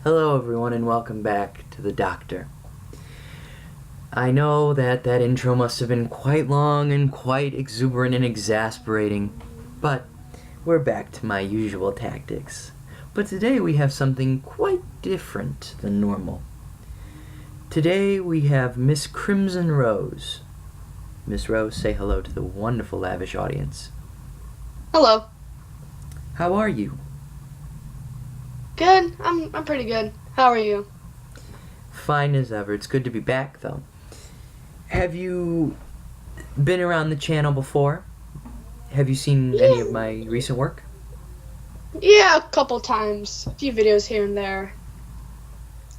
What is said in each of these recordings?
Hello everyone and welcome back to the Doctor. I know that intro must have been quite long and quite exuberant and exasperating, but we're back to my usual tactics. But today we have something quite different than normal. Today we have Miss Crimson Rose. Miss Rose, say hello to the wonderful lavish audience. Hello. How are you? Good. I'm pretty good. How are you? Fine as ever. It's good to be back, though. Have you been around the channel before? Have you seen any of my recent work? Yeah, a couple times. A few videos here and there.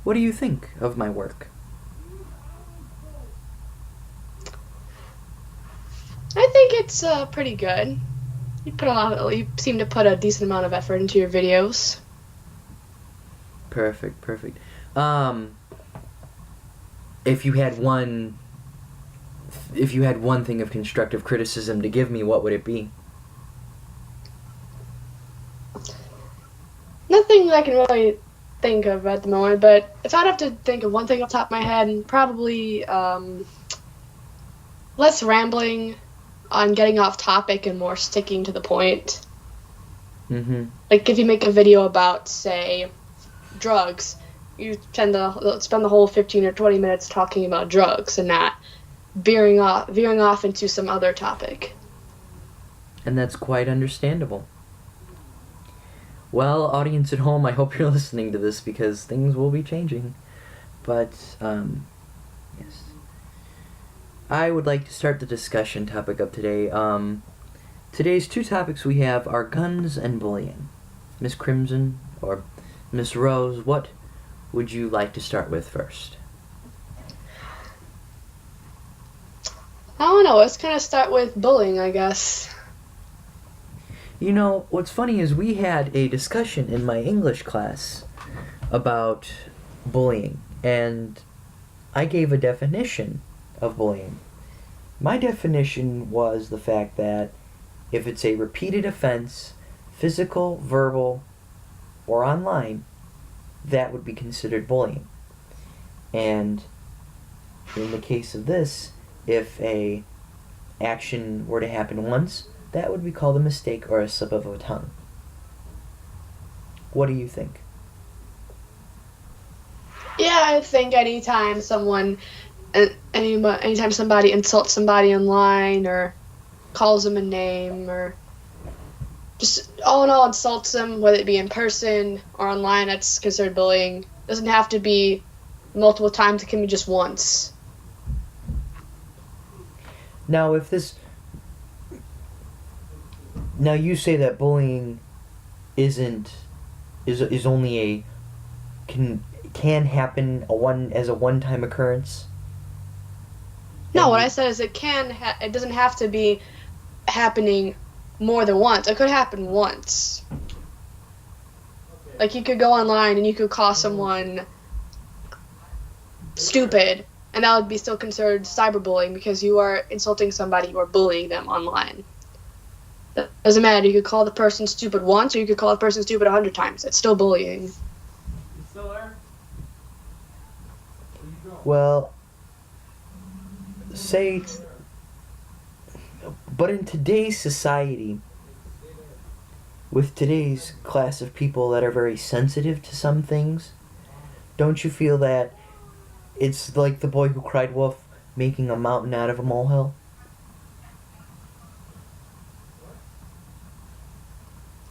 What do you think of my work? I think it's pretty good. You seem to put a decent amount of effort into your videos. Perfect. If you had one thing of constructive criticism to give me, what would it be? Nothing I can really think of at the moment, but if I'd have to think of one thing off the top of my head, probably less rambling on getting off topic and more sticking to the point. Mm-hmm. Like if you make a video about, say, drugs, you tend to spend the whole 15 or 20 minutes talking about drugs and not veering off into some other topic. And that's quite understandable. Well, audience at home, I hope you're listening to this because things will be changing. But, yes. I would like to start the discussion topic of today. Today's two topics we have are guns and bullying. Miss Crimson, or Miss Rose, what would you like to start with first? I don't know, let's kind of start with bullying, I guess. You know, what's funny is we had a discussion in my English class about bullying, and I gave a definition of bullying. My definition was the fact that if it's a repeated offense, physical, verbal, or online, that would be considered bullying. And in the case of this, if a action were to happen once, that would be called a mistake or a slip of a tongue. What do you think? Yeah, I think anytime somebody insults somebody online or calls them a name or just all in all insults them, whether it be in person or online, that's considered bullying. It doesn't have to be multiple times, it can be just once. Now, Now you say that bullying is only can happen as a one-time occurrence? No, what I said is it doesn't have to be happening more than once. It could happen once. Like you could go online and you could call someone stupid, and that would be still considered cyberbullying because you are insulting somebody, you are bullying them online. It doesn't matter. You could call the person stupid once, or you could call the person stupid 100 times. It's still bullying. You still there? Well, but in today's society, with today's class of people that are very sensitive to some things, don't you feel that it's like the boy who cried wolf making a mountain out of a molehill?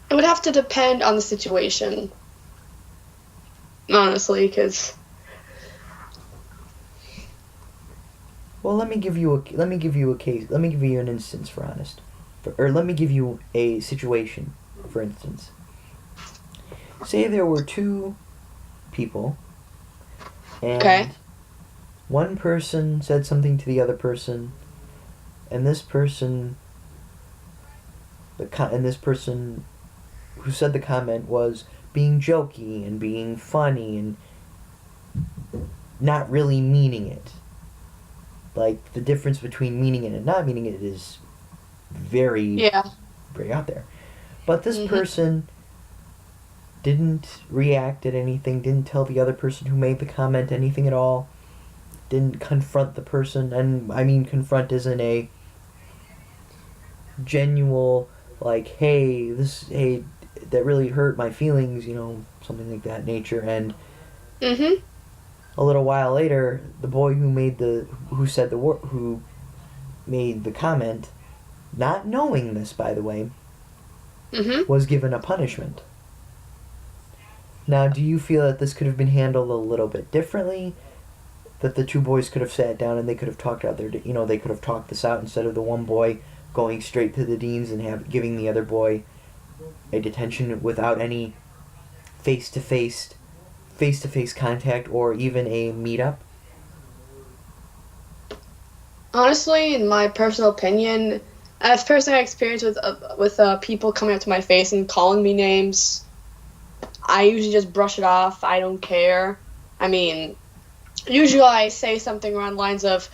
It would have to depend on the situation, honestly, because... Well, let me give you a case. Let me give you an instance let me give you a situation, for instance. Say there were two people, and Okay. one person said something to the other person, and this person who said the comment was being jokey and being funny and not really meaning it. Like, the difference between meaning it and not meaning it is very out there. But this person didn't react at anything, didn't tell the other person who made the comment anything at all, didn't confront the person, and I mean confront as in a genuine, like, hey, that really hurt my feelings, something like that nature, and Mhm. a little while later, the boy who made the comment, not knowing this, by the way, Mhm. was given a punishment. Now, do you feel that this could have been handled a little bit differently? That the two boys could have sat down and they could have talked out they could have talked this out instead of the one boy going straight to the deans and giving the other boy a detention without any face-to-face contact or even a meetup? Honestly, in my personal opinion, as personal experience with people coming up to my face and calling me names, I usually just brush it off. I don't care. I mean, usually I say something around the lines of,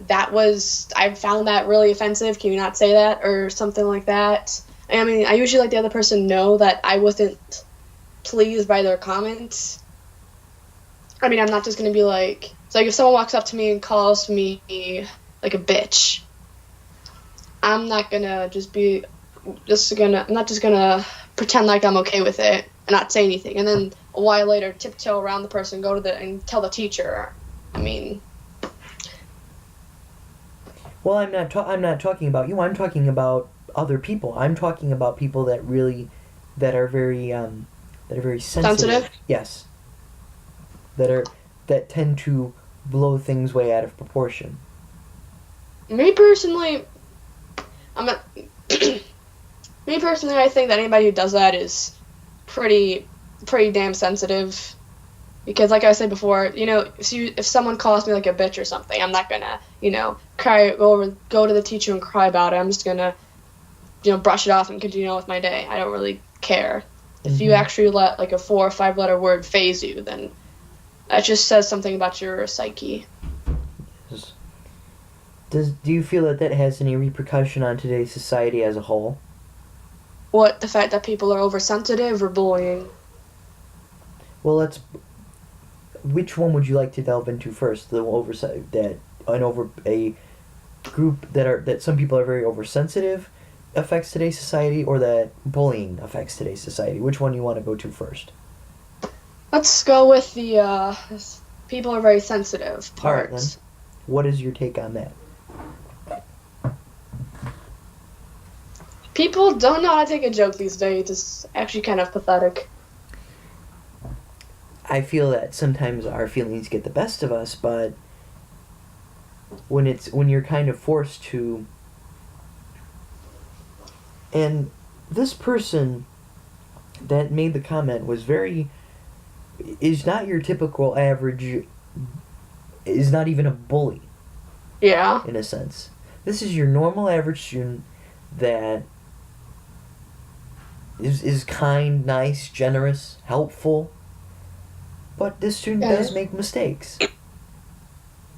I found that really offensive. Can you not say that? Or something like that. I mean, I usually let the other person know that I wasn't pleased by their comments. I mean, I'm not just going to be like, it's like if someone walks up to me and calls me like a bitch, I'm not going to I'm not just going to pretend like I'm okay with it and not say anything. And then a while later, tiptoe around the person, and tell the teacher. I mean, Well, I'm not talking about you. I'm talking about other people. I'm talking about people that are very sensitive. sensitive. Yes. That tend to blow things way out of proportion. Me personally, I'm a, me personally, I think that anybody who does that is pretty damn sensitive. Because, like I said before, if someone calls me like a bitch or something, I'm not gonna, go to the teacher and cry about it. I'm just gonna, brush it off and continue on with my day. I don't really care. If you actually let like a 4 or 5 letter word phase you, then that just says something about your psyche. Do you feel that has any repercussion on today's society as a whole? What, the fact that people are oversensitive or bullying? Well, which one would you like to delve into first? A group that some people are very oversensitive affects today's society, or that bullying affects today's society? Which one you want to go to first? Let's go with the people are very sensitive part. All right, then. What is your take on that? People don't know how to take a joke these days. It's actually kind of pathetic. I feel that sometimes our feelings get the best of us, but when you're kind of forced to, and this person that made the comment is not your typical average, is not even a bully. Yeah. In a sense. This is your normal average student that is kind, nice, generous, helpful. But this student does make mistakes.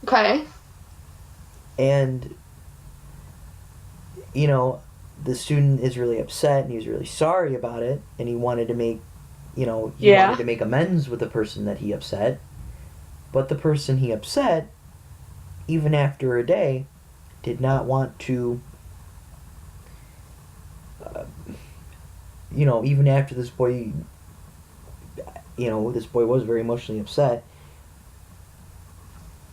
Okay. And, the student is really upset and he's really sorry about it, and he wanted to make, wanted to make amends with the person that he upset. But the person he upset, even after a day, did not want to, even after this boy, this boy was very emotionally upset.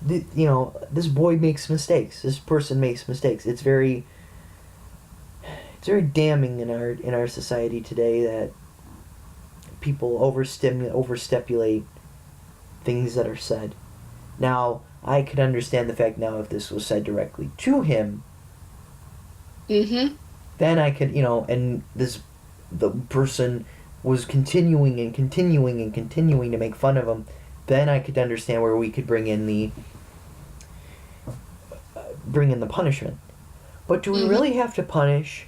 This boy makes mistakes. This person makes mistakes. It's very damning in our society today that people overstipulate things that are said. Now, I could understand the fact now if this was said directly to him. Mm-hmm. Then I could, and the person was continuing to make fun of him. Then I could understand where we could bring in the punishment. But do we really have to punish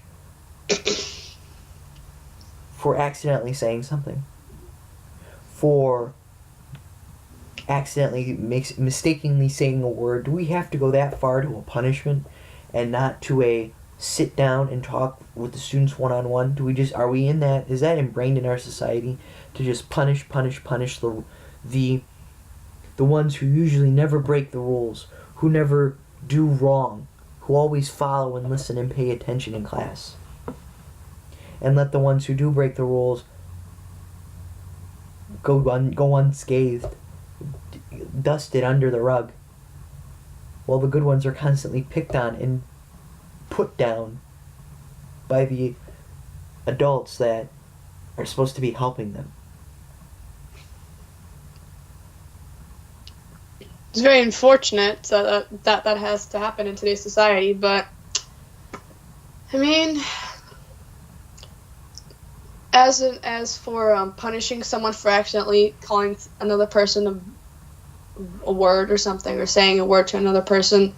for accidentally saying something? For mistakenly saying a word? Do we have to go that far to a punishment and not to a sit down and talk with the students one-on-one? Are we in that? Is that ingrained in our society to just punish the ones who usually never break the rules, who never do wrong, who always follow and listen and pay attention in class? And let the ones who do break the rules go unscathed, dusted under the rug, while the good ones are constantly picked on and put down by the adults that are supposed to be helping them. It's very unfortunate that has to happen in today's society, but I mean, as for punishing someone for accidentally calling another person a word or something, or saying a word to another person, it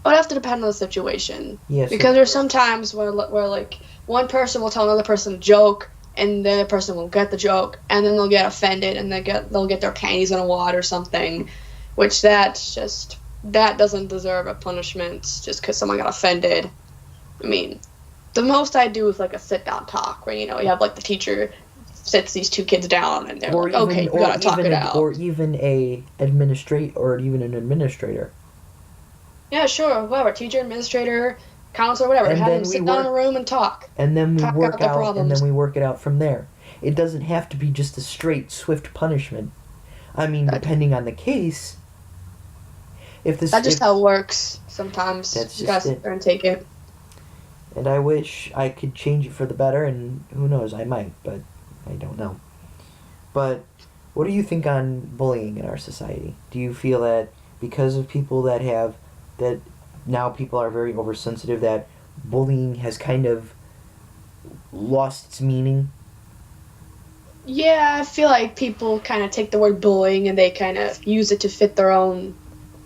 would have to depend on the situation. Yes. Because there's some times where like one person will tell another person a joke, and the other person will get the joke, and then they'll get offended, and they'll get their panties in a wad or something, which that doesn't deserve a punishment just because someone got offended. I mean, the most I do is like a sit-down talk where, you have like the teacher sits these two kids down and they're like, okay, we gotta talk it out. Or even an administrator. Yeah, sure, whatever. Teacher, administrator, counselor, whatever. And have them sit down in a room and talk. And then we work out it out from there. It doesn't have to be just a straight, swift punishment. I mean, depending on the case. That's just how it works sometimes. That's you gotta sit there and take it. And I wish I could change it for the better, and who knows, I might, but I don't know. But what do you think on bullying in our society? Do you feel that because of people that now people are very oversensitive, that bullying has kind of lost its meaning? Yeah, I feel like people kind of take the word bullying and they kind of use it to fit their own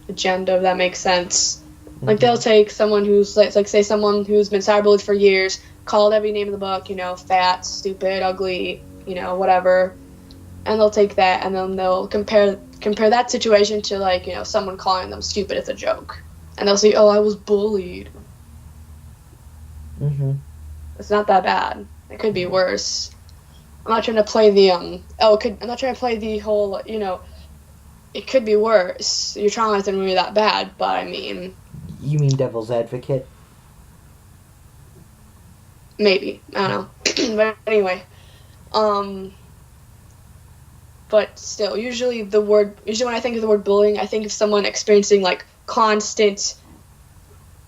agenda, if that makes sense. Like, they'll take someone who's, say someone who's been cyberbullied for years, called every name in the book, fat, stupid, ugly, whatever, and they'll take that and then they'll compare that situation to, like, someone calling them stupid as a joke. And they'll say, oh, I was bullied. Mm-hmm. It's not that bad. It could be worse. I'm not trying to play the, I'm not trying to play the whole, it could be worse. Your trauma isn't really that bad, but I mean... You mean devil's advocate? Maybe. I don't know. But anyway. But still, usually when I think of the word bullying, I think of someone experiencing, like, constant,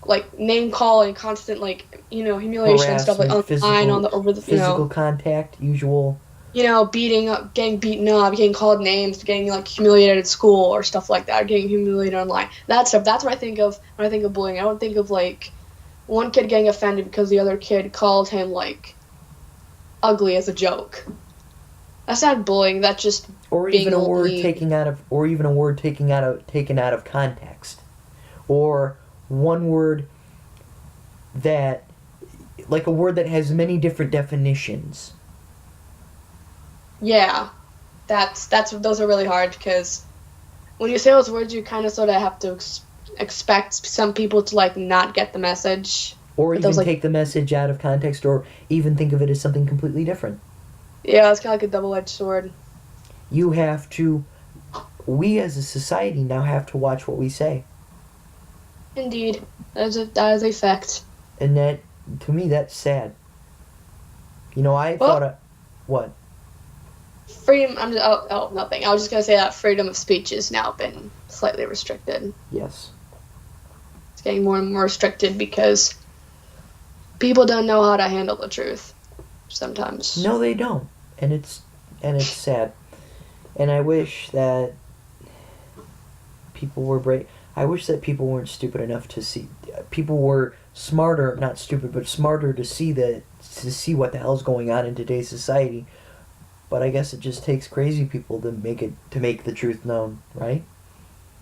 like, name calling, constant, like, humiliation and stuff, like, online, physical contact, usual... beating up, getting beaten up, getting called names, getting, like, humiliated at school or stuff like that, getting humiliated online. That stuff, that's what I think of when I think of bullying. I don't think of, like, one kid getting offended because the other kid called him, like, ugly as a joke. That's not bullying, that's just taken out of context. Or one word that, like a word that has many different definitions. Yeah, those are really hard because when you say those words, you kind of sort of have to expect some people to, like, not get the message, or even take the message out of context, or even think of it as something completely different. Yeah, it's kind of like a double-edged sword. We as a society now have to watch what we say. Indeed, that is a fact. And that, to me, that's sad. What? Freedom, nothing. I was just going to say that freedom of speech has now been slightly restricted. Yes. It's getting more and more restricted because people don't know how to handle the truth sometimes. No, they don't. And it's sad. And I wish that people were brave. I wish that people weren't stupid enough to see. People were smarter, not stupid, but smarter to see what the hell's going on in today's society. But I guess it just takes crazy people to make the truth known, right?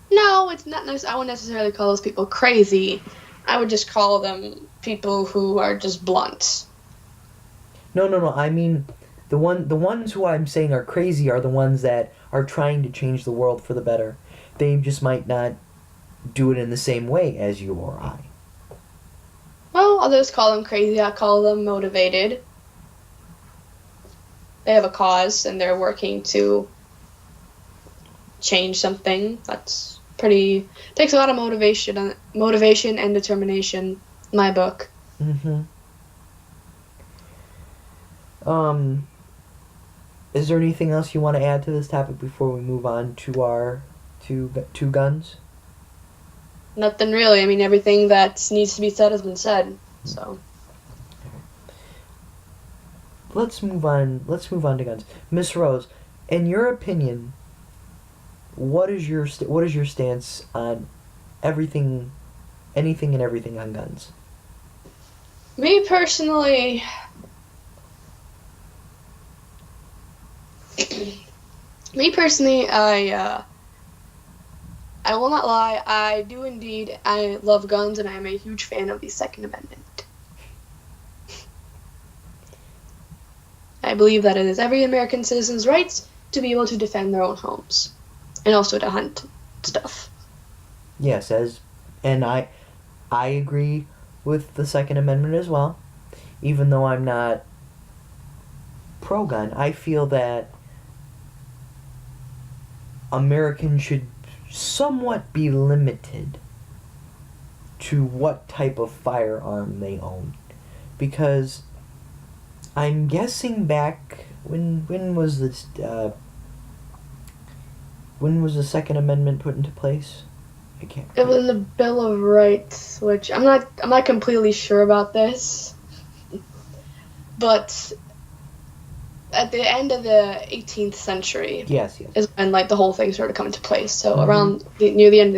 No, it's not nice. I wouldn't necessarily call those people crazy. I would just call them people who are just blunt. No. I mean, the ones who I'm saying are crazy are the ones that are trying to change the world for the better. They just might not do it in the same way as you or I. Well, others call them crazy. I call them motivated. They have a cause and they're working to change something. That's pretty. Takes a lot of motivation and determination. My book. Mm-hmm. Is there anything else you want to add to this topic before we move on to our two guns? Nothing really. I mean, everything that needs to be said has been said. So. Let's move on. Let's move on to guns, Miss Rose. In your opinion, what is your stance on everything, anything and everything on guns? Me personally, I will not lie. I do indeed. I love guns, and I am a huge fan of the Second Amendment. I believe that it is every American citizen's rights to be able to defend their own homes, and also to hunt stuff. Yes, and I agree with the Second Amendment as well. Even though I'm not pro-gun, I feel that Americans should somewhat be limited to what type of firearm they own, because I'm guessing back when was this when was the Second Amendment put into place? I can't. It was in the Bill of Rights, which I'm not completely sure about this, but at the end of the 18th century, Yes. is when like the whole thing started coming to place. So around near the end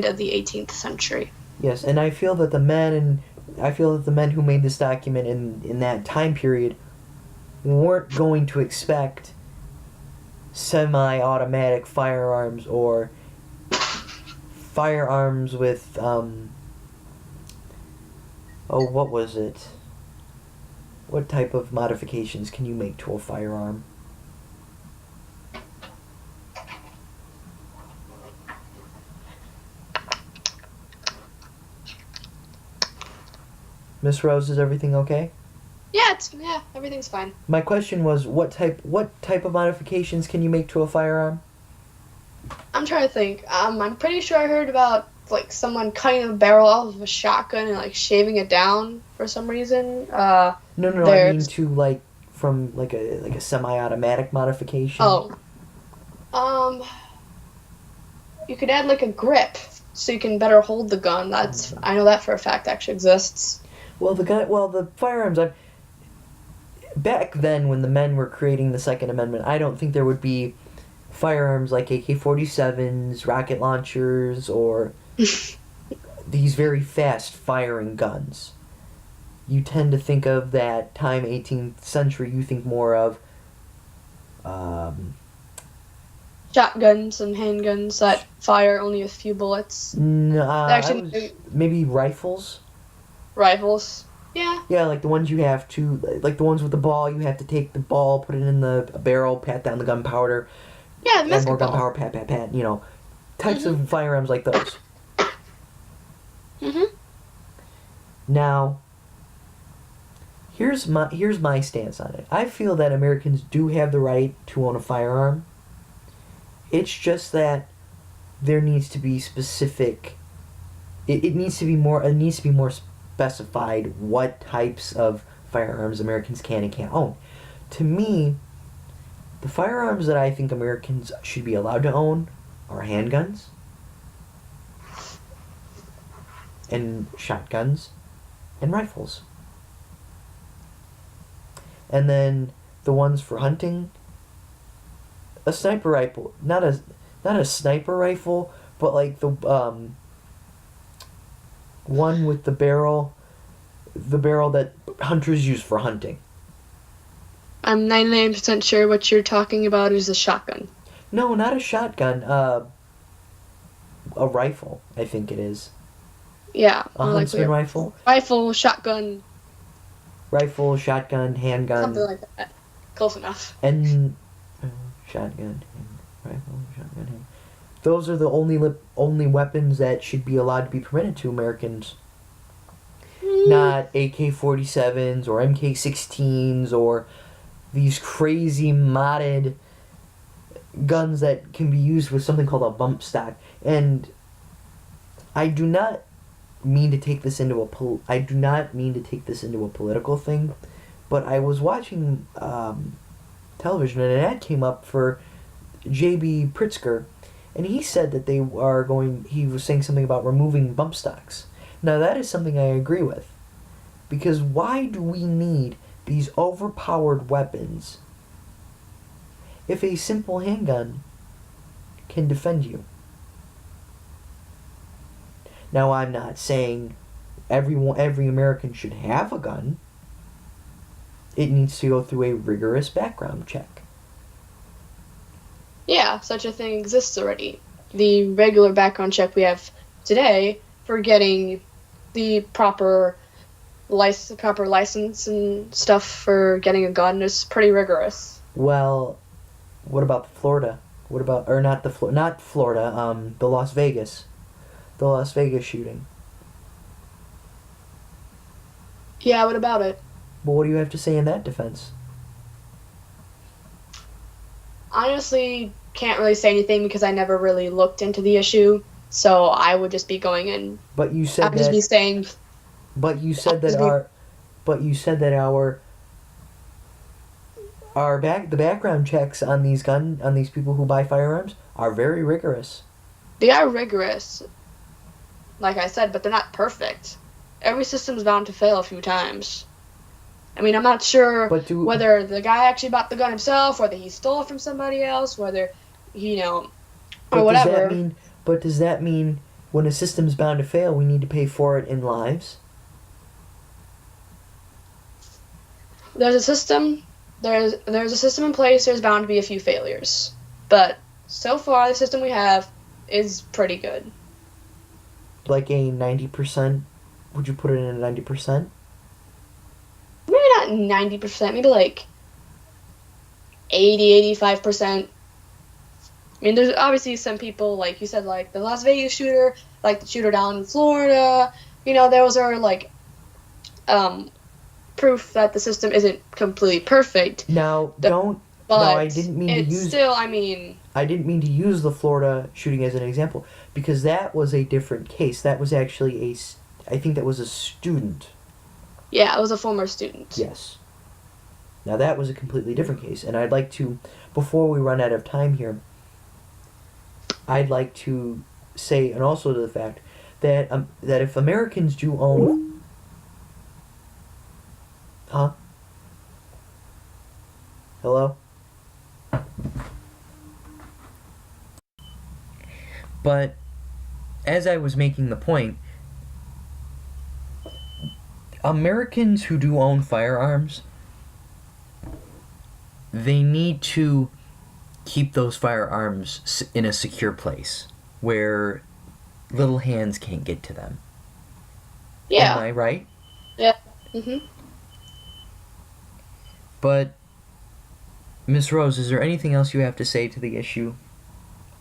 of the 18th century. Yes, and I feel that the men who made this document in that time period weren't going to expect semi-automatic firearms or firearms with what was it? What type of modifications can you make to a firearm? Miss Rose, is everything okay? Yeah, everything's fine. My question was, what type of modifications can you make to a firearm? I'm trying to think. I'm pretty sure I heard about like someone cutting the barrel off of a shotgun and like shaving it down for some reason. No, I mean to like from like a semi-automatic modification. Oh. You could add like a grip so you can better hold the gun. I know that for a fact actually exists. Well, the firearms. Back then, when the men were creating the Second Amendment, I don't think there would be firearms like AK-47s, rocket launchers, or these very fast-firing guns. You tend to think of that time, 18th century, you think more of shotguns and handguns that fire only a few bullets. Maybe rifles. Rifles. Yeah. Yeah, like the ones you have to, like the ones with the ball, you have to take the ball, put it in the barrel, pat down the gunpowder. Yeah, the add more gunpowder, pat, types of firearms like those. Now, here's my stance on it. I feel that Americans do have the right to own a firearm. It's just that there needs to be specific. It needs to be more. It needs to be more specified what types of firearms Americans can and can't own. To me, the firearms that I think Americans should be allowed to own are handguns and shotguns and rifles. And then the ones for hunting, a sniper rifle, not a sniper rifle, but like the one with the barrel that hunters use for hunting. I'm 99% sure what you're talking about is a shotgun. No, not a shotgun. A rifle, I think it is. Yeah. A huntsman rifle? Rifle, shotgun. Rifle, shotgun, handgun. Something like that. Close enough. And shotgun, rifle, shotgun, handgun. Those are the only weapons that should be allowed to be permitted to Americans. not AK-47s or MK-16s or these crazy modded guns that can be used with something called a bump stock. And I do not mean to take this into a political thing, but I was watching television and an ad came up for J.B. Pritzker, and he said that he was saying something about removing bump stocks. Now that is something I agree with, because why do we need these overpowered weapons if a simple handgun can defend you? Now, I'm not saying every American should have a gun. It needs to go through a rigorous background check. Yeah, such a thing exists already. The regular background check we have today for getting the proper license and stuff for getting a gun is pretty rigorous. Well, what about Florida? Not Florida, the Las Vegas shooting. Yeah, what about it? But what do you have to say in that defense? Honestly, can't really say anything because I never really looked into the issue, so I would just be going in. But you said I would just be saying. But you said that the background checks on these people who buy firearms are very rigorous. They are rigorous, like I said, but they're not perfect. Every system's bound to fail a few times. I mean, I'm not sure whether the guy actually bought the gun himself, whether he stole it from somebody else, whether, or whatever. Does that mean when a system's bound to fail, we need to pay for it in lives? There's a system in place, there's bound to be a few failures. But so far, the system we have is pretty good. Like a 90%? Would you put it in a 90%? Maybe not 90%, maybe like 80-85%. I mean, there's obviously some people, like you said, like the Las Vegas shooter, like the shooter down in Florida. Those are like proof that the system isn't completely perfect. I didn't mean to use the Florida shooting as an example, because that was a different case. That was actually I think that was a student. Yeah, it was a former student. Yes. Now that was a completely different case, and I'd like to, before we run out of time here, I'd like to say, and also to the fact that if Americans do own, hello? But as I was making the point, Americans who do own firearms, they need to keep those firearms in a secure place where little hands can't get to them. Yeah. Am I right? Yeah. Mm-hmm. But, Miss Rose, is there anything else you have to say to the issue?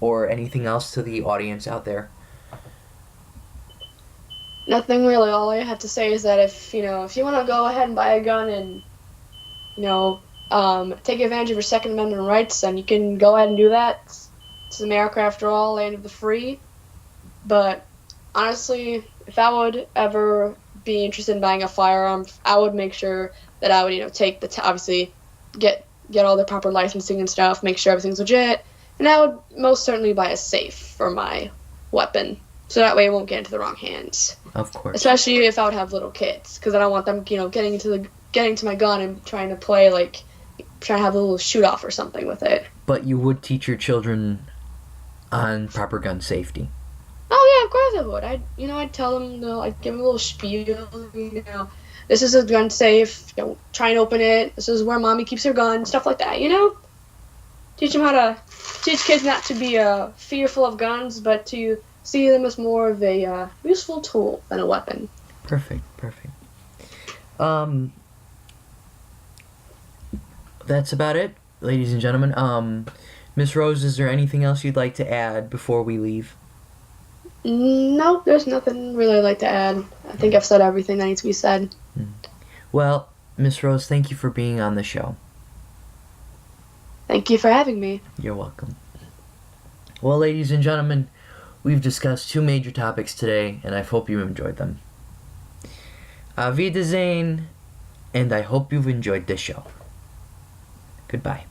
Or anything else to the audience out there? Nothing really. All I have to say is that if you want to go ahead and buy a gun and, take advantage of your Second Amendment rights, then you can go ahead and do that. It's America, after all, land of the free. But honestly, if I would ever be interested in buying a firearm, I would make sure that I would, take obviously get all the proper licensing and stuff, make sure everything's legit, and I would most certainly buy a safe for my weapon, so that way it won't get into the wrong hands. Of course. Especially if I would have little kids, because I don't want them, getting to my gun and trying to play, trying to have a little shoot-off or something with it. But you would teach your children on proper gun safety. Oh yeah, of course I would. I'd tell them, I'd give them a little spiel, this is a gun safe, don't try and open it, this is where mommy keeps her gun, stuff like that, Teach kids not to be fearful of guns, but to see them as more of a useful tool than a weapon. Perfect. That's about it, ladies and gentlemen. Miss Rose, is there anything else you'd like to add before we leave? No, there's nothing really I'd like to add. I think I've said everything that needs to be said. Well, Miss Rose, thank you for being on the show. Thank you for having me. You're welcome. Well, ladies and gentlemen, we've discussed 2 major topics today, and I hope you enjoyed them. Auf Wiedersehen, and I hope you've enjoyed this show. Goodbye.